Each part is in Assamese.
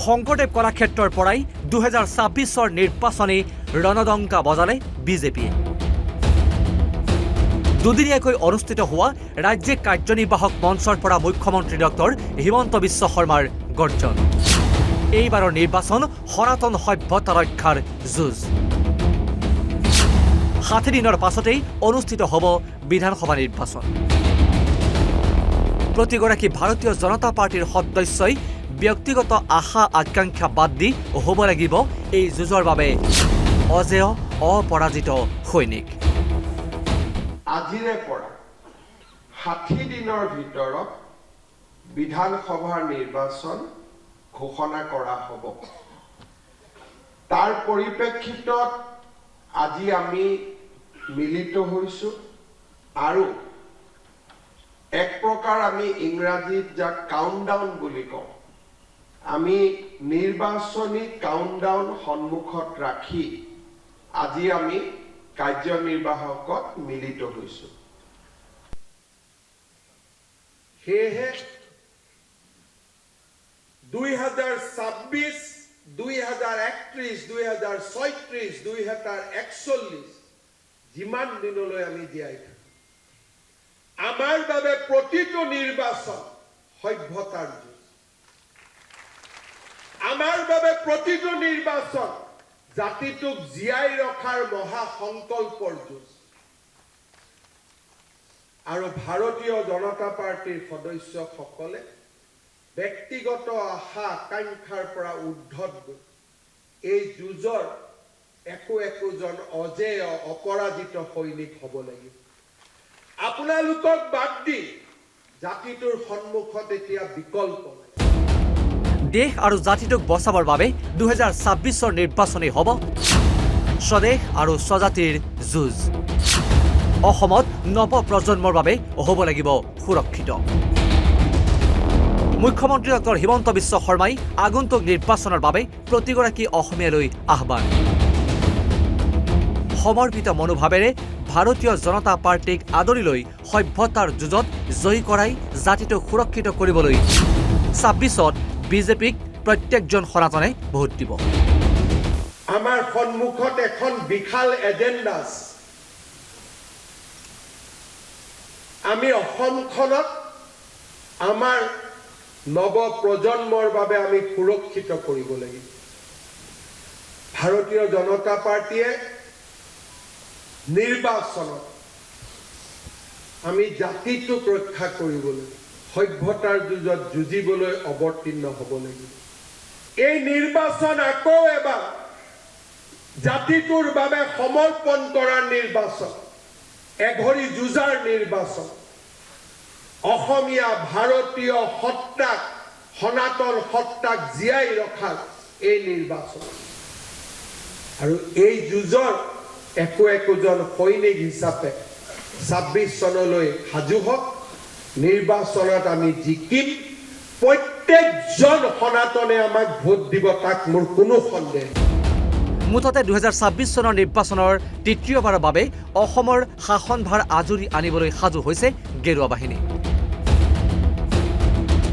শংকৰদেৱ কলাক্ষেত্ৰৰ পৰাই 2026 নিৰ্বাচনী ৰণদংকা বজালে বিজেপিয়ে। দুদিনীয়াকৈ অনুষ্ঠিত হোৱা ৰাজ্যিক কাৰ্যনিৰ্বাহক মঞ্চৰ পৰা মুখ্যমন্ত্ৰী ডক্টৰ হিমন্ত বিশ্ব শৰ্মাৰ গৰ্জন। এইবাৰৰ নিৰ্বাচন সনাতন সভ্যতা ৰক্ষাৰ যুঁজ। 60 দিনৰ পাছতেই অনুষ্ঠিত হ'ব বিধানসভা নিৰ্বাচন। প্ৰতিগৰাকী ভাৰতীয় জনতা পাৰ্টিৰ সদস্যই ব্যক্তিগত আশা আকাংক্ষা বাদ দি হ'ব লাগিব এই যুঁজৰ বাবে অজেয় অপৰাজিত সৈনিক। আজিৰে পৰা 60 দিনৰ ভিতৰত বিধানসভাৰ নিৰ্বাচন ঘোষণা কৰা হ'ব। তাৰ পৰিপ্ৰেক্ষিতত আজি আমি মিলিত হৈছোঁ আৰু এক প্ৰকাৰ আমি ইংৰাজীত যাক কাউণ্টডাউন বুলি কওঁ, আমি নিৰ্বাচনী কাউণ্টডাউন সন্মুখত ৰাখি আজি আমি কাৰ্যনিৰ্বাহকত মিলিত হৈছোঁ। সেয়েহে 2026, 2031, 2036, 2041 যিমান দিনলৈ আমি জীয়াই থাকোঁ, আমাৰ বাবে প্ৰতিটো নিৰ্বাচন সভ্যতাৰ যুঁজ। আমাৰ বাবে প্ৰতিটো নিৰ্বাচন জাতিটোক জীয়াই ৰখাৰ মহা সংকল্পৰ যুঁজ। আৰু ভাৰতীয় জনতা পাৰ্টিৰ সদস্যসকলে ব্যক্তিগত আশা আকাংক্ষাৰ পৰা ঊৰ্ধত গৈ এই যুঁজৰ একোজন অজেয় অপৰাজিত সৈনিক হ'ব লাগিব। আপোনালোকক বাদ দি জাতিটোৰ সন্মুখত এতিয়া বিকল্প নাই। দেশ আৰু জাতিটোক বচাবৰ বাবে 2026 নিৰ্বাচনেই হ'ব স্বদেশ আৰু স্বজাতিৰ যুঁজ। অসমত নৱপ্ৰজন্মৰ বাবে হ'ব লাগিব সুৰক্ষিত। মুখ্যমন্ত্ৰী ডক্টৰ হিমন্ত বিশ্ব শৰ্মাই আগন্তুক নিৰ্বাচনৰ বাবে প্ৰতিগৰাকী অসমীয়ালৈ আহ্বান। সমৰ্পিত মনোভাৱেৰে ভাৰতীয় জনতা পাৰ্টিক আদৰি লৈ সভ্যতাৰ যুঁজত জয়ী কৰাই জাতিটোক সুৰক্ষিত কৰিবলৈ 26ত বিজেপিক প্ৰত্যেকজন সনাতনে ভোট দিব। আমাৰ সন্মুখত এখন বিশাল এজেণ্ডা আছে। আমি অসমখনত আমাৰ নৱপ্ৰজন্মৰ বাবে আমি সুৰক্ষিত কৰিব লাগিব। ভাৰতীয় জনতা পাৰ্টিয়ে নিৰ্বাচনত আমি জাতিটোক ৰক্ষা কৰিবলৈ সভ্যতাৰ যুঁজত যুঁজিবলৈ অৱতীৰ্ণ হ'ব লাগিব। এই নিৰ্বাচন আকৌ এবাৰ জাতিটোৰ বাবে সমৰ্পণ কৰাৰ নিৰ্বাচন, এঘৰী যুঁজাৰ নিৰ্বাচন। অসমীয়া ভাৰতীয় সত্তাক, সনাতন সত্তাক জীয়াই ৰখাৰ এই নিৰ্বাচন। আৰু এই যুঁজৰ একোজন সৈনিক হিচাপে 26 চনলৈ সাজু হওক। নিৰ্বাচনত আমি জিকিম। প্ৰত্যেকজন সনাতনে আমাক ভোট দিব, তাক মোৰ কোনো সন্দেহ নাই। মুঠতে 2026 চনৰ নিৰ্বাচনৰ তৃতীয়বাৰৰ বাবে অসমৰ শাসনভাৰ আজৰি আনিবলৈ সাজু হৈছে গেৰুৱা বাহিনী।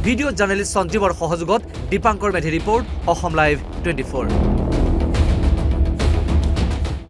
ভিডিঅ' জাৰ্নেলিষ্ট সঞ্জীৱৰ সহযোগত দীপাংকৰ মেধি ৰিপৰ্ট, অসম লাইভ 24।